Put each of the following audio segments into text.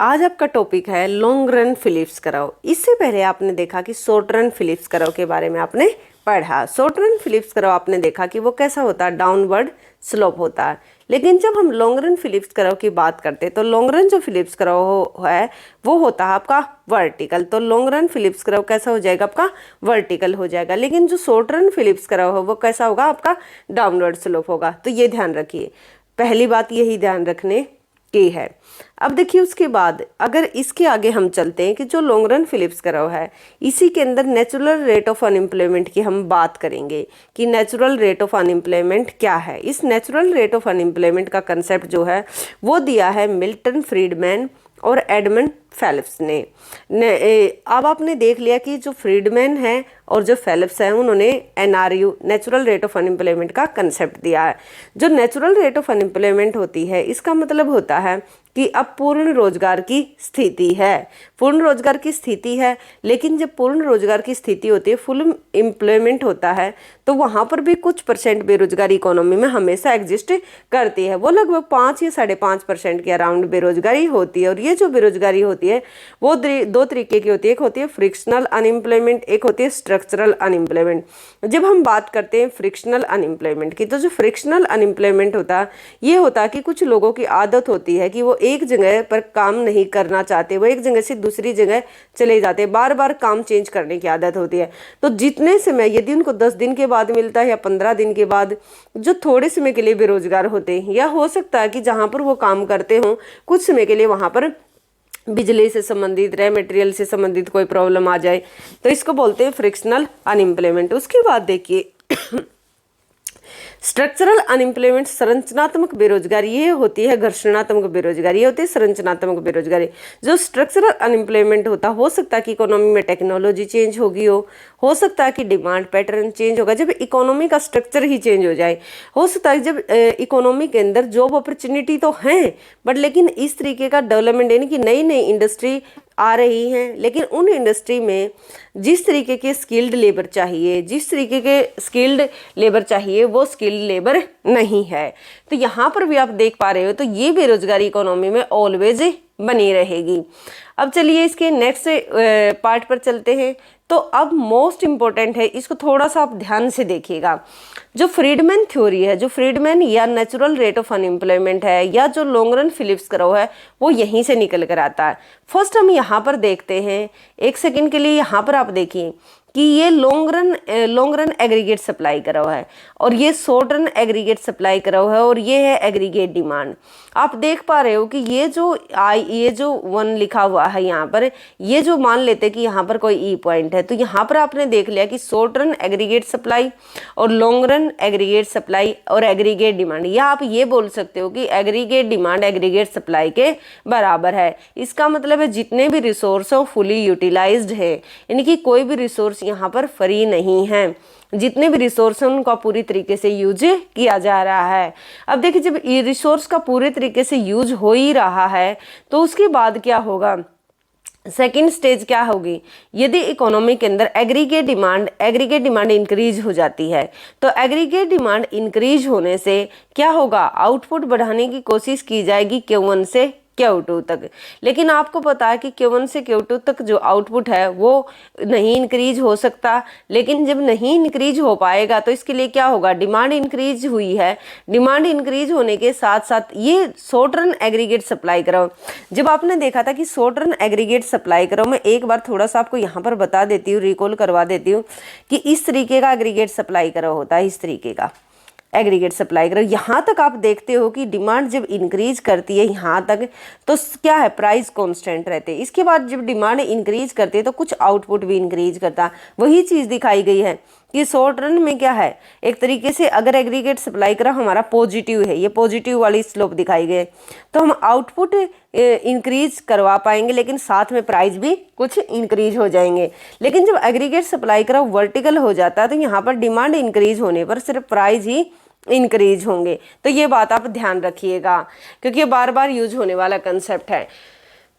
आज आपका टॉपिक है लॉन्ग रन फिलिप्स कराओ। इससे पहले आपने देखा कि शॉर्ट रन फिलिप्स कराओ के बारे में आपने पढ़ा। शॉर्ट रन फिलिप्स कराओ आपने देखा कि वो कैसा होता है, डाउनवर्ड स्लोप होता है। लेकिन जब हम लॉन्ग रन फिलिप्स कराओ की बात करते हैं तो लॉन्ग रन जो फिलिप्स कराओ है वो होता है आपका वर्टिकल। तो लॉन्ग रन फिलिप्स कराओ कैसा हो जाएगा, आपका वर्टिकल हो जाएगा। लेकिन जो शॉर्ट रन फिलिप्स कराओ हो वो कैसा होगा, आपका डाउनवर्ड स्लोप होगा। तो ये ध्यान रखिए, पहली बात यही ध्यान रखने की है। अब देखिए उसके बाद अगर इसके आगे हम चलते हैं कि जो लॉन्ग रन फिलिप्स कराओ है इसी के अंदर नेचुरल रेट ऑफ अनएम्प्लॉयमेंट की हम बात करेंगे कि नेचुरल रेट ऑफ अनएम्प्लॉयमेंट क्या है। इस नेचुरल रेट ऑफ अनएम्प्लॉयमेंट का कंसेप्ट जो है वो दिया है मिल्टन फ्रीडमैन और एडमंड फेलिप्स ने। अब आपने देख लिया कि जो फ्रीडमैन है और जो फेलिप्स है उन्होंने NRU natural rate of unemployment का कंसेप्ट दिया है। जो नेचुरल रेट ऑफ अनएम्प्लॉयमेंट होती है इसका मतलब होता है कि अब पूर्ण रोजगार की स्थिति है, पूर्ण रोजगार की स्थिति है। लेकिन जब पूर्ण रोजगार की स्थिति होती है, फुल एम्प्लॉयमेंट होता है, तो वहाँ पर भी कुछ परसेंट बेरोजगारी इकोनॉमी में हमेशा एग्जिस्ट करती है। वो लगभग 5 या 5.5% के अराउंड बेरोजगारी होती है। और ये जो बेरोजगारी होती है वो दो तरीके की होती है। एक होती है फ्रिक्शनल अनएम्प्लॉयमेंट, एक होती है स्ट्रक्चरल अनएम्प्लॉयमेंट। जब हम बात करते हैं फ्रिक्शनल अनएम्प्लॉयमेंट की, तो जो फ्रिक्शनल अनएम्प्लॉयमेंट होता है ये होता है कि कुछ लोगों की आदत होती है कि वो एक जगह पर काम नहीं करना चाहते, वो एक जगह से दूसरी जगह चले जाते, बार बार काम चेंज करने की आदत होती है। तो जितने समय यदि उनको 10 दिन के बाद मिलता है या 15 दिन के बाद, जो थोड़े समय के लिए बेरोजगार होते हैं, या हो सकता है कि जहाँ पर वो काम करते हों कुछ समय के लिए वहाँ पर बिजली से संबंधित, रॉ मटेरियल से संबंधित कोई प्रॉब्लम आ जाए, तो इसको बोलते हैं फ्रिक्शनल अनएम्प्लॉयमेंट। उसके बाद देखिए स्ट्रक्चरल अनएम्प्लॉयमेंट, संरचनात्मक बेरोजगारी, ये होती है घर्षणात्मक बेरोजगारी, ये होती है संरचनात्मक बेरोजगारी। जो स्ट्रक्चरल अनएम्प्लॉयमेंट होता हो सकता है कि इकोनॉमी में टेक्नोलॉजी चेंज होगी, हो सकता है कि डिमांड पैटर्न चेंज होगा। जब इकोनॉमी का स्ट्रक्चर ही चेंज हो जाए, हो सकता है जब इकोनॉमी के अंदर जॉब अपॉर्चुनिटी तो हैं बट लेकिन इस तरीके का डेवलपमेंट यानी कि नई नई इंडस्ट्री आ रही हैं, लेकिन उन इंडस्ट्री में जिस तरीके के स्किल्ड लेबर चाहिए, जिस तरीके के स्किल्ड लेबर चाहिए वो स्किल्ड लेबर नहीं है। तो यहाँ पर भी आप देख पा रहे हो, तो ये बेरोजगारी इकोनॉमी में ऑलवेज बनी रहेगी। अब चलिए इसके नेक्स्ट पार्ट पर चलते हैं। तो अब मोस्ट इम्पोर्टेंट है, इसको थोड़ा सा आप ध्यान से देखिएगा। जो फ्रीडमैन थ्योरी है, जो फ्रीडमैन या नेचुरल रेट ऑफ अनएम्प्लॉयमेंट है, या जो लॉन्ग रन फिलिप्स कराओ है, वो यहीं से निकल कर आता है। फर्स्ट हम यहाँ पर देखते हैं, एक सेकंड के लिए यहाँ पर आप देखिए कि ये लॉन्ग रन एग्रीगेट सप्लाई कराओ है और ये शॉर्ट रन एग्रीगेट सप्लाई कराओ है, और ये है एग्रीगेट डिमांड। आप देख पा रहे हो कि ये जो 1 लिखा हुआ है यहाँ पर, ये जो मान लेते हैं कि यहाँ पर कोई ई पॉइंट है, तो यहाँ पर आपने देख लिया कि शॉर्ट रन एग्रीगेट सप्लाई और लॉन्ग रन एग्रीगेट सप्लाई और एग्रीगेट डिमांड, या आप ये बोल सकते हो कि एग्रीगेट डिमांड एग्रीगेट सप्लाई के बराबर है। इसका मतलब है जितने भी रिसोर्स हो फुली यूटिलाइज्ड है, यानी कि कोई भी रिसोर्स यहाँ पर फ्री नहीं है, जितने भी रिसोर्स हैं उनका पूरी तरीके से यूज किया जा रहा है। अब देखिए जब ये रिसोर्स का पूरे तरीके से यूज हो ही रहा है तो उसके बाद क्या होगा, सेकेंड स्टेज क्या होगी, यदि इकोनॉमी के अंदर एग्रीगेट डिमांड इंक्रीज हो जाती है, तो एग्रीगेट डिमांड इंक्रीज होने से क्या होगा, आउटपुट बढ़ाने की कोशिश की जाएगी Q1 से Q2 तक। लेकिन आपको पता है कि Q1 से Q2 तक जो आउटपुट है वो नहीं इंक्रीज हो सकता। लेकिन जब नहीं इंक्रीज हो पाएगा तो इसके लिए क्या होगा, डिमांड इंक्रीज हुई है, डिमांड इंक्रीज होने के साथ साथ ये शॉर्ट रन एग्रीगेट सप्लाई कराओ। जब आपने देखा था कि शॉर्ट रन एग्रीगेट सप्लाई कराओ, मैं एक बार थोड़ा सा आपको यहाँ पर बता देती हूँ, रिकॉल करवा देती हूँ कि इस तरीके का एग्रीगेट सप्लाई कराओ होता है, इस तरीके का एग्रीगेट सप्लाई करो। यहाँ तक आप देखते हो कि डिमांड जब इंक्रीज करती है यहाँ तक तो क्या है, प्राइस कांस्टेंट रहते हैं। इसके बाद जब डिमांड इंक्रीज करती है तो कुछ आउटपुट भी इंक्रीज करता है। वही चीज़ दिखाई गई है कि शॉर्ट रन में क्या है, एक तरीके से अगर एग्रीगेट सप्लाई करा हमारा पॉजिटिव है, ये पॉजिटिव वाली स्लोप दिखाई गई, तो हम आउटपुट इंक्रीज करवा पाएंगे लेकिन साथ में प्राइस भी कुछ इंक्रीज हो जाएंगे। लेकिन जब एग्रीगेट सप्लाई करा वर्टिकल हो जाता है तो यहाँ पर डिमांड इंक्रीज होने पर सिर्फ प्राइस ही इंक्रीज होंगे। तो ये बात आप ध्यान रखिएगा क्योंकि ये बार बार यूज होने वाला कंसेप्ट है।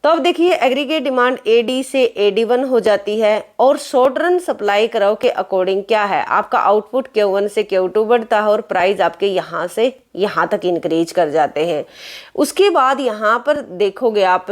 तो अब देखिए एग्रीगेट डिमांड AD से AD1 हो जाती है और शॉर्ट रन सप्लाई कराओ के अकॉर्डिंग क्या है, आपका आउटपुट Q1 से Q2 बढ़ता है और प्राइस आपके यहाँ से यहाँ तक इंक्रीज कर जाते हैं। उसके बाद यहाँ पर देखोगे आप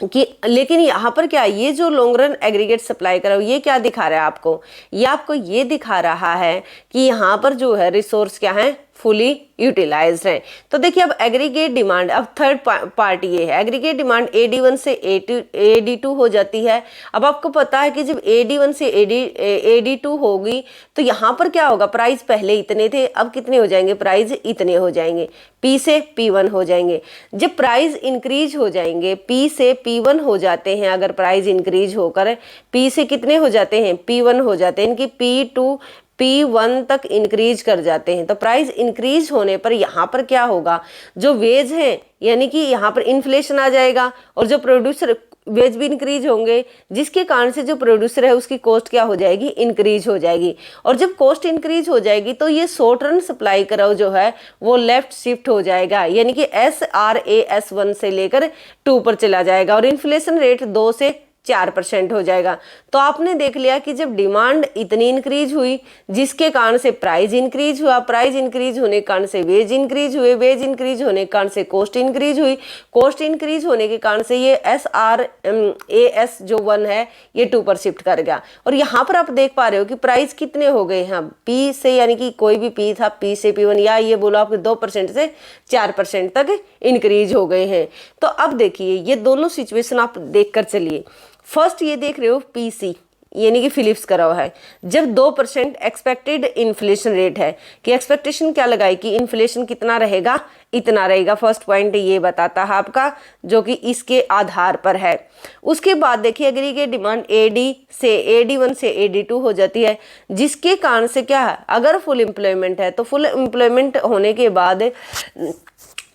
कि लेकिन यहाँ पर क्या, ये जो लॉन्ग रन एग्रीगेट सप्लाई करा ये क्या दिखा रहा है आपको, ये आपको ये दिखा रहा है कि यहाँ पर जो है रिसोर्स क्या है, फुली यूटिलाइज्ड है। तो देखिए अब एग्रीगेट डिमांड, अब थर्ड पार्ट ये है, एग्रीगेट डिमांड AD1 से AD2 हो जाती है। अब आपको पता है कि जब AD1 से AD2 होगी तो यहाँ पर क्या होगा, प्राइस पहले इतने थे, अब कितने हो जाएंगे, प्राइस इतने हो जाएंगे, P से P1 हो जाएंगे। जब प्राइस इंक्रीज हो जाएंगे, P से P1 हो जाते हैं, अगर प्राइस इंक्रीज होकर P से कितने हो जाते हैं, P1 हो जाते हैं, इनकी P2 P1 तक इंक्रीज कर जाते हैं। तो प्राइस इंक्रीज होने पर यहाँ पर क्या होगा, जो वेज है यानी कि यहाँ पर इन्फ्लेशन आ जाएगा और जो प्रोड्यूसर वेज भी इंक्रीज होंगे, जिसके कारण से जो प्रोड्यूसर है उसकी कॉस्ट क्या हो जाएगी, इंक्रीज हो जाएगी। और जब कॉस्ट इंक्रीज हो जाएगी तो ये शॉर्ट रन सप्लाई कर्व जो है वो लेफ्ट शिफ्ट हो जाएगा, यानी कि SRAS1 से लेकर 2 पर चला जाएगा और इन्फ्लेशन रेट 2 से 4% हो जाएगा। तो आपने देख लिया कि जब डिमांड इतनी इंक्रीज हुई जिसके कारण से प्राइस इंक्रीज हुआ, प्राइस इंक्रीज होने के कारण से वेज इंक्रीज हुए, वेज इंक्रीज होने के कारण से कॉस्ट इंक्रीज हुई, कॉस्ट इंक्रीज होने के कारण से ये SRAS जो 1 है ये 2 पर शिफ्ट कर गया। और यहाँ पर आप देख पा रहे हो कि प्राइस कितने हो गए हैं, P से यानी कि कोई भी P था, P से P1 या ये बोलो आपके 2% से 4% तक इंक्रीज हो गए हैं। तो अब देखिए ये दोनों सिचुएशन आप देख कर चलिए। फर्स्ट ये देख रहे हो PC यानी कि फिलिप्स कर्व है, जब 2% एक्सपेक्टेड इन्फ्लेशन रेट है, कि एक्सपेक्टेशन क्या लगाई कि इन्फ्लेशन कितना रहेगा, इतना रहेगा। फर्स्ट पॉइंट ये बताता है आपका, जो कि इसके आधार पर है। उसके बाद देखिए एग्रीगेट डिमांड AD1 से AD2 हो जाती है, जिसके कारण से क्या है, अगर फुल एम्प्लॉयमेंट है तो फुल एम्प्लॉयमेंट होने के बाद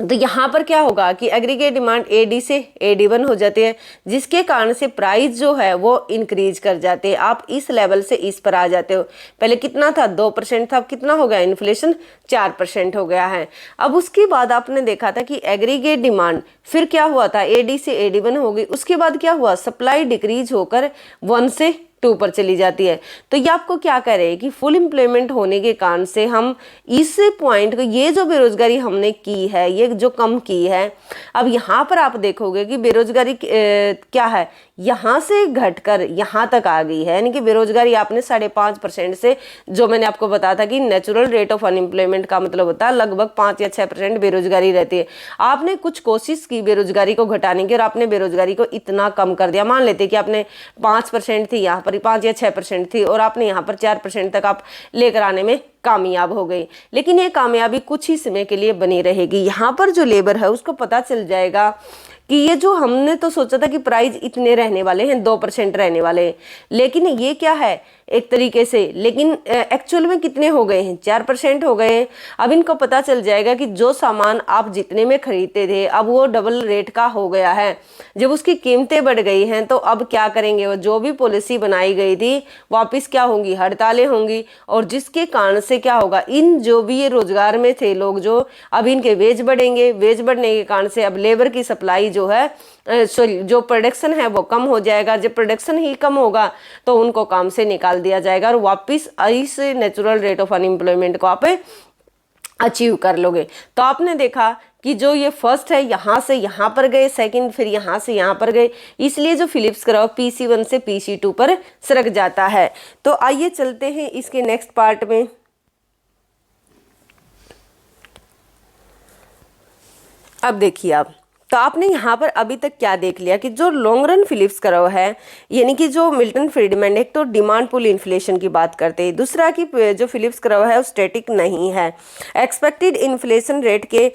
तो यहाँ पर क्या होगा कि एग्रीगेट डिमांड AD से AD1 हो जाती है, जिसके कारण से प्राइस जो है वो इंक्रीज कर जाते हैं। आप इस लेवल से इस पर आ जाते हो, पहले कितना था 2% था, अब कितना हो गया, इन्फ्लेशन 4% हो गया है। अब उसके बाद आपने देखा था कि एग्रीगेट डिमांड फिर क्या हुआ था, AD से AD1 हो गई, उसके बाद क्या हुआ, सप्लाई डिक्रीज होकर 1 से 2 पर चली जाती है। तो ये आपको क्या कह रहे हैं कि फुल एम्प्लॉयमेंट होने के कारण से हम इस पॉइंट को, ये जो बेरोजगारी हमने की है ये जो कम की है, अब यहाँ पर आप देखोगे कि बेरोजगारी क्या है, यहाँ से घटकर यहाँ तक आ गई है, यानी कि बेरोजगारी आपने 5.5% से, जो मैंने आपको बताया था कि नेचुरल रेट ऑफ अनएम्प्लॉयमेंट का मतलब होता है लगभग 5 या 6% बेरोजगारी रहती है। आपने कुछ कोशिश की बेरोजगारी को घटाने की और आपने बेरोजगारी को इतना कम कर दिया, मान लेते कि आपने 5% थी, यहाँ पर 5 या 6% थी और आपने यहाँ पर 4% तक आप लेकर आने में कामयाब हो गई। लेकिन ये कामयाबी कुछ ही समय के लिए बनी रहेगी। यहाँ पर जो लेबर है उसको पता चल जाएगा कि ये जो हमने तो सोचा था कि प्राइस इतने रहने वाले हैं, 2% रहने वाले हैं, लेकिन ये क्या है एक तरीके से, लेकिन एक्चुअल में कितने हो गए हैं, 4% हो गए हैं। अब इनको पता चल जाएगा कि जो सामान आप जितने में खरीदते थे अब वो डबल रेट का हो गया है। जब उसकी कीमतें बढ़ गई हैं तो अब क्या करेंगे, वो जो भी पॉलिसी बनाई गई थी वापस क्या होंगी, हड़तालें होंगी, और जिसके कारण से क्या होगा, इन जो भी ये रोजगार में थे लोग, जो अब इनके वेज बढ़ेंगे, वेज बढ़ने के कारण से अब लेबर की सप्लाई जो है, सॉरी जो प्रोडक्शन है वो कम हो जाएगा। जब प्रोडक्शन ही कम होगा तो उनको काम से निकाल दिया जाएगा और वापस इस नेचुरल रेट ऑफ अनएम्प्लॉयमेंट को आप अचीव कर लोगे। तो आपने देखा कि जो ये फर्स्ट है यहाँ से यहाँ पर गए, सेकंड फिर यहाँ से यहाँ पर गए, इसलिए जो फिलिप्स कर्व PC1 से PC2 पर सरक जाता है। तो आइए चलते हैं इसके नेक्स्ट पार्ट में। अब देखिए आप, तो आपने यहाँ पर अभी तक क्या देख लिया कि जो लॉन्ग रन फिलिप्स कर्व है, यानी कि जो मिल्टन फ्रीडमैन, एक तो डिमांड पुल इन्फ्लेशन की बात करते हैं, दूसरा कि जो फिलिप्स कर्व है वो स्टैटिक नहीं है, एक्सपेक्टेड इन्फ्लेशन रेट के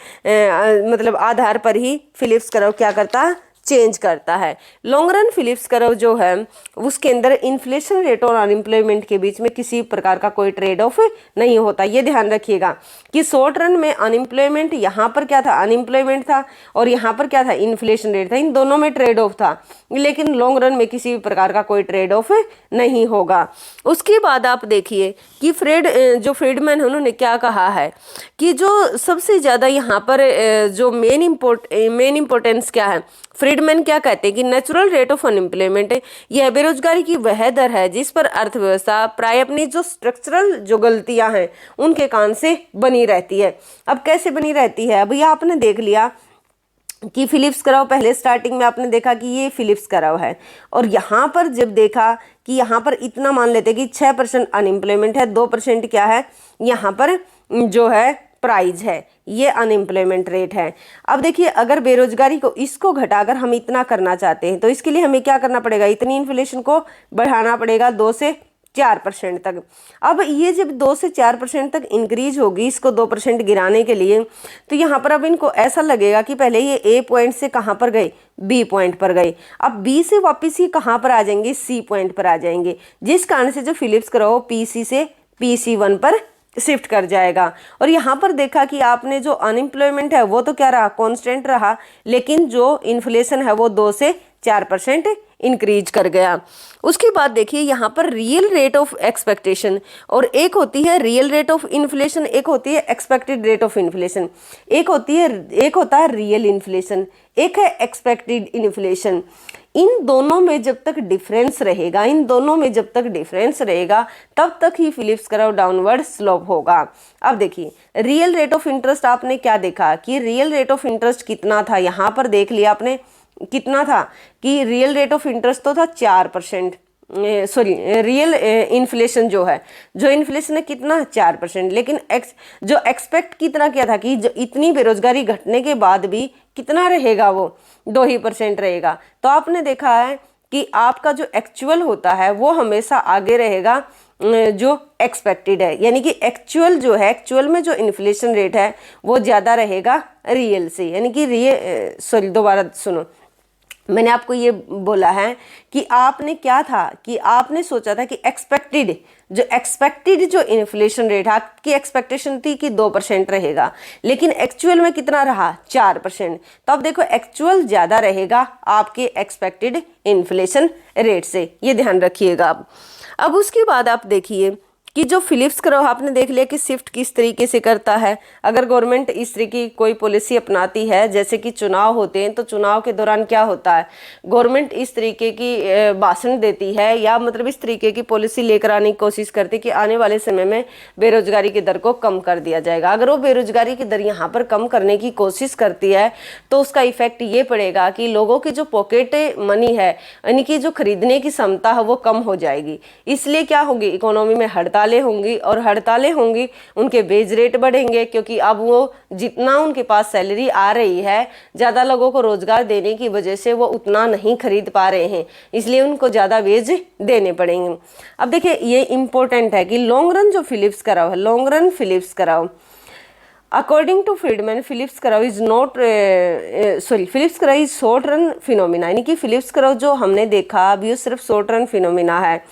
मतलब आधार पर ही फिलिप्स कर्व क्या करता है, चेंज करता है। लॉन्ग रन फिलिप्स कर्व जो है उसके अंदर इन्फ्लेशन रेट और अनएम्प्लॉयमेंट के बीच में किसी प्रकार का कोई ट्रेड ऑफ नहीं होता। ये ध्यान रखिएगा कि शॉर्ट रन में अनएम्प्लॉयमेंट, यहाँ पर क्या था, अनएम्प्लॉयमेंट था और यहाँ पर क्या था, इन्फ्लेशन रेट था, इन दोनों में ट्रेड ऑफ था। लेकिन लॉन्ग रन में किसी भी प्रकार का कोई ट्रेड ऑफ नहीं होगा। उसके बाद आप देखिए कि जो फ्रीडमैन है उन्होंने क्या कहा है कि जो सबसे ज़्यादा यहाँ पर जो मेन इम्पोर्टेंस क्या है, फ्रीडमैन क्या कहते हैं कि नेचुरल रेट ऑफ अनएम्प्लॉयमेंट यह बेरोजगारी की वह दर है जिस पर अर्थव्यवस्था प्राय अपनी जो स्ट्रक्चरल जो गलतियां हैं उनके कारण से बनी रहती है। अब कैसे बनी रहती है, अब ये आपने देख लिया कि फिलिप्स कराउ, पहले स्टार्टिंग में आपने देखा कि ये फिलिप्स कराउ है, और यहाँ पर जब देखा कि यहाँ पर इतना मान लेते कि 6% अनएम्प्लॉयमेंट है, 2% क्या है यहाँ पर जो है प्राइस है, ये अनएम्प्लॉयमेंट रेट है। अब देखिए अगर बेरोजगारी को इसको घटाकर हम इतना करना चाहते हैं तो इसके लिए हमें क्या करना पड़ेगा, इतनी इन्फ्लेशन को बढ़ाना पड़ेगा 2 से 4% तक। अब ये जब 2 से 4% तक इंक्रीज होगी इसको 2% गिराने के लिए, तो यहाँ पर अब इनको ऐसा लगेगा कि पहले ये ए पॉइंट से कहाँ पर गए, बी पॉइंट पर गए, अब बी से वापस ये कहाँ पर आ जाएंगे, सी पॉइंट पर आ जाएंगे, जिस कारण से जो फिलिप्स कराउ पीसी से PC1 पर शिफ्ट कर जाएगा। और यहाँ पर देखा कि आपने जो अनएम्प्लॉयमेंट है वो तो क्या रहा, कांस्टेंट रहा, लेकिन जो इन्फ्लेशन है वो 2 से 4% इंक्रीज कर गया। उसके बाद देखिए यहाँ पर रियल रेट ऑफ एक्सपेक्टेशन, और एक होती है रियल रेट ऑफ इन्फ्लेशन, एक होती है एक्सपेक्टेड रेट ऑफ इन्फ्लेशन, एक होता है रियल इन्फ्लेशन, एक है एक्सपेक्टेड इन्फ्लेशन। इन दोनों में जब तक डिफरेंस रहेगा तब तक ही फिलिप्स कराउ डाउनवर्ड स्लोप होगा। अब देखिए रियल रेट ऑफ इंटरेस्ट आपने क्या देखा कि रियल रेट ऑफ इंटरेस्ट कितना था, यहाँ पर देख लिया आपने कितना था कि रियल रेट ऑफ इंटरेस्ट तो था 4%, सॉरी रियल इन्फ्लेशन जो इन्फ्लेशन है कितना 4%, लेकिन जो एक्सपेक्ट कितना किया था कि जो इतनी बेरोजगारी घटने के बाद भी कितना रहेगा, वो 2% रहेगा। तो आपने देखा है कि आपका जो एक्चुअल होता है वो हमेशा आगे रहेगा जो एक्सपेक्टेड है, यानी कि एक्चुअल में जो इन्फ्लेशन रेट है वो ज़्यादा रहेगा रियल से, यानी कि दोबारा सुनो, मैंने आपको ये बोला है कि आपने क्या था कि आपने सोचा था कि एक्सपेक्टेड जो इन्फ्लेशन रेट है, आपकी एक्सपेक्टेशन थी कि 2% रहेगा, लेकिन एक्चुअल में कितना रहा 4%। तो अब देखो एक्चुअल ज़्यादा रहेगा आपके एक्सपेक्टेड इन्फ्लेशन रेट से, ये ध्यान रखिएगा। अब उसके बाद आप देखिए कि जो फिलिप्स कराउ आपने देख लिया कि शिफ्ट किस तरीके से करता है। अगर गवर्नमेंट इस तरह की कोई पॉलिसी अपनाती है, जैसे कि चुनाव होते हैं, तो चुनाव के दौरान क्या होता है, गवर्नमेंट इस तरीके की भाषण देती है या मतलब इस तरीके की पॉलिसी लेकर आने की कोशिश करती है कि आने वाले समय में बेरोजगारी की दर को कम कर दिया जाएगा। अगर वो बेरोजगारी की दर यहाँ पर कम करने की कोशिश करती है तो उसका इफेक्ट ये पड़ेगा कि लोगों की जो पॉकेट मनी है, यानी कि जो खरीदने की क्षमता है वो कम हो जाएगी। इसलिए क्या होगी, इकोनॉमी में हड़तालें होंगी, और हड़तालें होंगी उनके वेज रेट बढ़ेंगे, क्योंकि अब वो जितना उनके पास सैलरी आ रही है, ज़्यादा लोगों को रोजगार देने की वजह से वो उतना नहीं खरीद पा रहे हैं, इसलिए उनको ज़्यादा वेज देने पड़ेंगे। अब देखिए ये इंपॉर्टेंट है कि लॉन्ग रन जो फिलिप्स कराउ है, लॉन्ग रन फिलिप्स कराउ, अकॉर्डिंग टू फ्रीडमैन फिलिप्स कराउ इज शॉर्ट रन फिनोमिना, यानी कि फिलिप्स कराउ जो हमने देखा अभी वो सिर्फ शॉर्ट रन फिनोमिना है,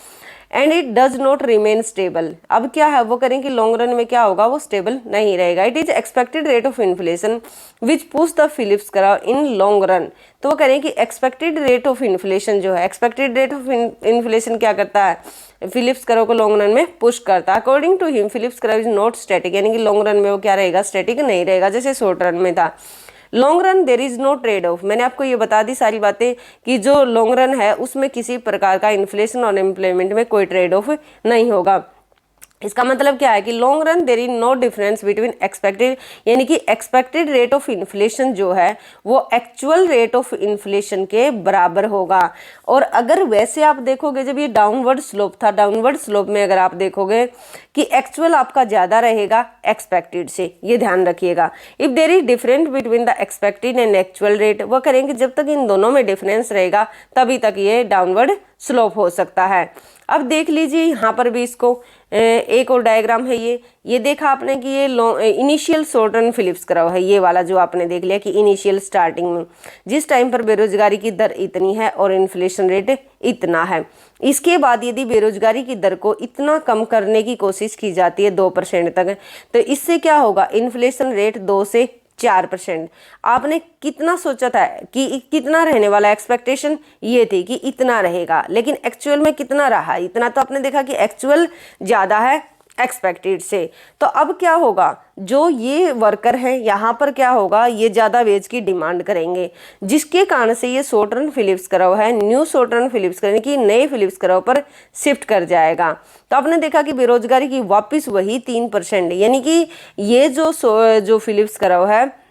and it does not remain stable. अब क्या है, वो करें कि लॉन्ग रन में क्या होगा, वो स्टेबल नहीं रहेगा। It is expected rate of inflation which push the Phillips curve in long run. तो वो करें कि एक्सपेक्टेड रेट ऑफ इन्फ्लेशन जो है, एक्सपेक्टेड रेट ऑफ इन्फ्लेशन क्या करता है, फिलिप्स कराउ को लॉन्ग रन में पुश करता है। अकॉर्डिंग टू हिम फिलिप्स कराउ इज नॉट स्टैटिक, यानी कि लॉन्ग रन में वो क्या रहेगा, स्टैटिक नहीं रहेगा जैसे शॉर्ट रन में था। Long run there is no trade off, मैंने आपको ये बता दी सारी बातें कि जो लॉन्ग रन है उसमें किसी प्रकार का इन्फ्लेशन और एम्प्लॉयमेंट में कोई ट्रेड ऑफ नहीं होगा। इसका मतलब क्या है कि long run there is no difference between expected, यानी कि एक्सपेक्टेड रेट ऑफ इन्फ्लेशन जो है वो एक्चुअल रेट ऑफ इन्फ्लेशन के बराबर होगा। और अगर वैसे आप देखोगे जब ये डाउनवर्ड स्लोप था, डाउनवर्ड स्लोप में अगर आप देखोगे कि एक्चुअल आपका ज़्यादा रहेगा एक्सपेक्टेड से, ये ध्यान रखिएगा। If there is difference between the expected and actual rate, वो करेंगे जब तक इन दोनों में डिफरेंस रहेगा तभी तक ये डाउनवर्ड स्लोप हो सकता है। अब देख लीजिए यहाँ पर भी इसको एक और डायग्राम है, ये देखा आपने कि ये इनिशियल शॉर्ट रन फिलिप्स कराउ है, ये वाला जो आपने देख लिया कि इनिशियल स्टार्टिंग में जिस टाइम पर बेरोजगारी की दर इतनी है और इन्फ्लेशन रेट इतना है, इसके बाद यदि बेरोजगारी की दर को इतना कम करने की कोशिश की जाती है 2% तक, तो इससे क्या होगा, इन्फ्लेशन रेट 2 से 4%। आपने कितना सोचा था कि कितना रहने वाला, एक्सपेक्टेशन ये थी कि इतना रहेगा, लेकिन एक्चुअल में कितना रहा, इतना। तो आपने देखा कि एक्चुअल ज़्यादा है एक्सपेक्टेड से। तो अब क्या होगा, जो ये वर्कर हैं यहाँ पर क्या होगा, ये ज़्यादा वेज की डिमांड करेंगे, जिसके कारण से ये शॉर्ट रन फिलिप्स कराउ है न्यू शॉर्ट रन फिलिप्स कराउ की नए फिलिप्स कराउ पर शिफ्ट कर जाएगा। तो आपने देखा कि बेरोजगारी की वापस वही 3%, यानी कि ये जो फिलिप्स कराउ है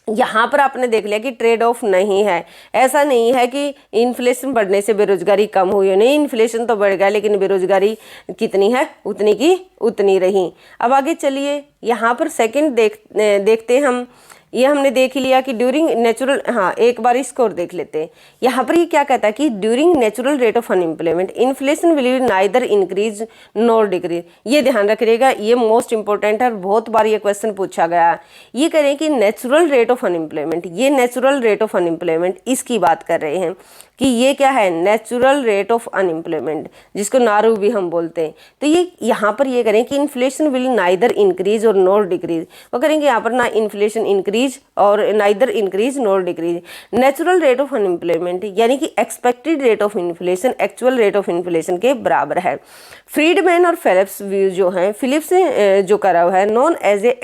यहाँ पर आपने देख लिया कि ट्रेड ऑफ नहीं है, ऐसा नहीं है कि इन्फ्लेशन बढ़ने से बेरोजगारी कम हुई, नहीं, इन्फ्लेशन तो बढ़ गया लेकिन बेरोजगारी कितनी है, उतनी की उतनी रही। अब आगे चलिए, यहाँ पर सेकंड देखते हैं हम। ये हमने देख लिया कि ड्यूरिंग नेचुरल, हाँ एक बार इसको और देख लेते हैं। यहाँ पर ये क्या कहता है कि during natural rate of unemployment inflation will neither increase nor decrease. ये ध्यान रखिएगा, ये मोस्ट इंपॉर्टेंट है, बहुत बार ये क्वेश्चन पूछा गया है। ये करें कि नेचुरल रेट ऑफ अनएम्प्लॉयमेंट, ये नेचुरल रेट ऑफ अनएम्प्लॉयमेंट इसकी बात कर रहे हैं कि ये क्या है, नेचुरल रेट ऑफ अनएम्प्लॉयमेंट, जिसको नारू भी हम बोलते हैं। तो ये यहाँ पर ये करें कि इन्फ्लेशन विल नाइदर इंक्रीज और नॉर डिक्रीज, वो करेंगे यहाँ पर ना इन्फ्लेशन इंक्रीज और neither increase nor decrease. Natural rate of unemployment यानी कि expected rate of inflation actual rate of inflation के बराबर है। फ्रीडमैन और फिलिप्स व्यू जो है, फिलिप्स ने जो करा हुआ है, नॉन एज ए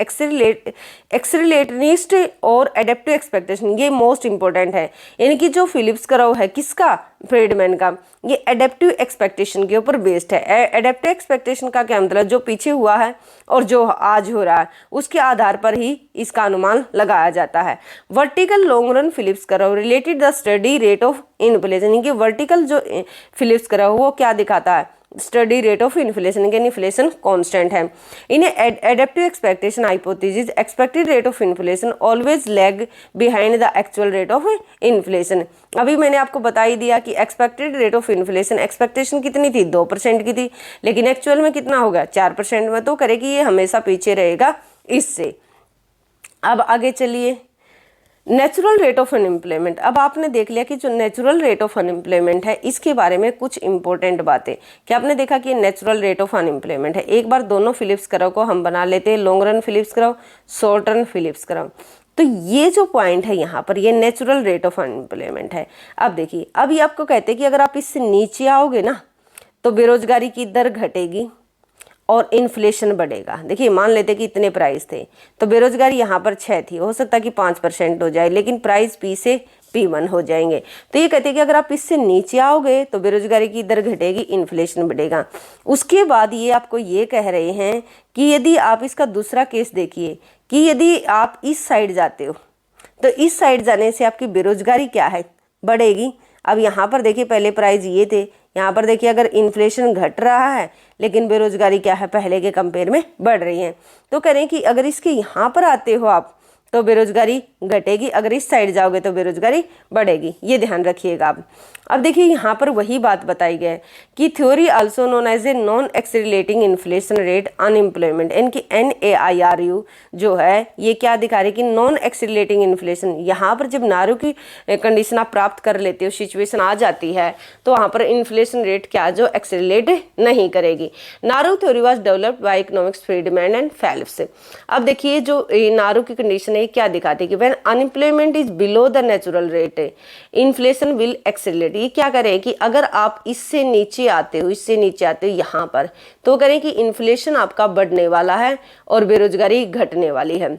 एक्सेलरेटनिस्ट और एडेप्टिव एक्सपेक्टेशन, ये मोस्ट इंपॉर्टेंट है। यानी कि जो फिलिप्स करा हुआ है, किसका, फ्रीडमैन का, ये एडेप्टिव एक्सपेक्टेशन के ऊपर बेस्ड है। एडेप्टिव एक्सपेक्टेशन का क्या मतलब, जो पीछे हुआ है और जो आज हो रहा है उसके आधार पर ही इसका अनुमान लगाया जाता है। वर्टिकल लॉन्ग रन फिलिप्स करा related the study rate of inflation, इनके वर्टिकल जो फिलिप्स करा वो क्या दिखाता है, स्टडी रेट ऑफ इन्फ्लेशन, के इन्फ्लेशन कांस्टेंट है। इन्हें adaptive expectation hypothesis, expected rate of inflation always lag behind the actual rate of inflation. अभी मैंने आपको बता ही दिया कि expected rate of inflation, expectation कितनी थी, 2% की थी, लेकिन एक्चुअल में कितना होगा, 4% में, तो करेगी ये हमेशा पीछे रहेगा इससे। अब आगे चलिए, नेचुरल रेट ऑफ अनएम्प्लॉयमेंट। अब आपने देख लिया कि जो नेचुरल रेट ऑफ अनएम्प्लॉयमेंट है इसके बारे में कुछ इंपॉर्टेंट बातें, कि आपने देखा कि नेचुरल रेट ऑफ अनएम्प्लॉयमेंट है। एक बार दोनों फिलिप्स करो को हम बना लेते हैं, लॉन्ग रन फिलिप्स करो, शॉर्ट रन फिलिप्स करो। तो ये जो पॉइंट है यहाँ पर, ये नेचुरल रेट ऑफ अनएम्प्लॉयमेंट है। अब देखिए, अब ये आपको कहते हैं कि अगर आप इससे नीचे आओगे ना तो बेरोजगारी की दर घटेगी और इन्फ्लेशन बढ़ेगा। देखिए, मान लेते कि इतने प्राइस थे तो बेरोजगारी यहाँ पर 6 थी, हो सकता है कि 5% हो जाए, लेकिन प्राइस P से P1 हो जाएंगे। तो ये कहते हैं कि अगर आप इससे नीचे आओगे तो बेरोजगारी की दर घटेगी, इन्फ्लेशन बढ़ेगा। उसके बाद ये आपको ये कह रहे हैं कि यदि आप इसका दूसरा केस देखिए कि यदि आप इस साइड जाते हो तो इस साइड जाने से आपकी बेरोजगारी क्या है, बढ़ेगी। अब यहाँ पर देखिए, पहले प्राइस ये थे, यहाँ पर देखिए अगर इन्फ्लेशन घट रहा है लेकिन बेरोजगारी क्या है, पहले के कंपेयर में बढ़ रही है। तो करें कि अगर इसके यहाँ पर आते हो आप तो बेरोजगारी घटेगी, अगर इस साइड जाओगे तो बेरोजगारी बढ़ेगी, ये ध्यान रखिएगा आप। अब देखिए, यहाँ पर वही बात बताई गई है कि theory also known as a non accelerating inflation rate unemployment, इनकी NAIRU जो है ये क्या दिखा रही है कि नॉन एक्सेलरेटिंग इन्फ्लेशन। यहाँ पर जब नारू की कंडीशन आप प्राप्त कर लेते हो, सिचुएशन आ जाती है, तो वहाँ पर इन्फ्लेशन रेट क्या जो एक्सेलरेट नहीं करेगी। NAIRU theory was developed by economics Friedman and Phillips. अब देखिए, जो नारू की कंडीशन है क्या दिखाती है कि when unemployment is below the natural rate inflation will accelerate. ये क्या करें कि अगर आप इससे नीचे आते हो, इससे नीचे आते हो यहाँ पर, तो करें कि इन्फ्लेशन आपका बढ़ने वाला है और बेरोजगारी घटने वाली है।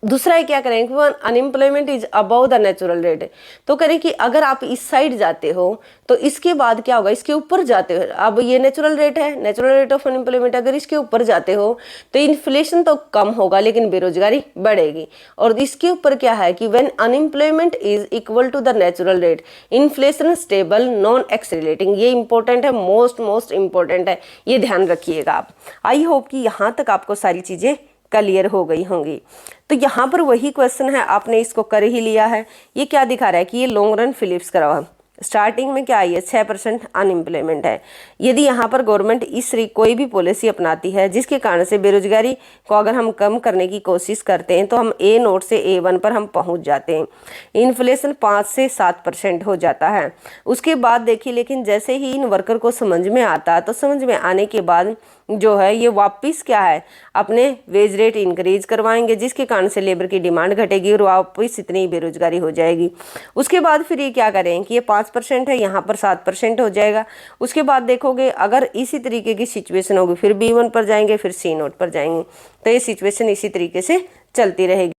दूसरा क्या करें कि unemployment is above the natural rate, तो करें कि अगर आप इस साइड जाते हो तो इसके बाद क्या होगा, इसके ऊपर जाते हो। अब ये नेचुरल रेट है, नेचुरल रेट ऑफ अनएम्प्लॉयमेंट, अगर इसके ऊपर जाते हो तो इन्फ्लेशन तो कम होगा लेकिन बेरोजगारी बढ़ेगी। और इसके ऊपर क्या है कि when unemployment is equal to the natural rate inflation stable non accelerating. ये इंपॉर्टेंट है, मोस्ट इंपॉर्टेंट है, ये ध्यान रखिएगा आप। आई होप कि यहाँ तक आपको सारी चीजें क्लियर हो गई होंगी। तो यहाँ पर वही क्वेश्चन है, आपने इसको कर ही लिया है। ये क्या दिखा रहा है कि ये लॉन्ग रन फिलिप्स करा हुआ, स्टार्टिंग में क्या आई है, 6% अनएम्प्लॉयमेंट है। यदि यहाँ पर गवर्नमेंट इस कोई भी पॉलिसी अपनाती है जिसके कारण से बेरोजगारी को अगर हम कम करने की कोशिश करते हैं तो हम A नोट से A1 पर हम पहुँच जाते हैं। इन्फ्लेशन 5 से 7% हो जाता है। उसके बाद देखिए, लेकिन जैसे ही इन वर्कर को समझ में आता तो समझ में आने के बाद जो है ये वापस क्या है, अपने वेज रेट इंक्रीज करवाएंगे, जिसके कारण से लेबर की डिमांड घटेगी और वापस इतनी बेरोजगारी हो जाएगी। उसके बाद फिर ये क्या करें कि ये 5% है, यहाँ पर 7% हो जाएगा। उसके बाद देखोगे अगर इसी तरीके की सिचुएशन होगी फिर B1 पर जाएंगे, फिर C नोट पर जाएंगे, तो ये सिचुएशन इसी तरीके से चलती रहेगी।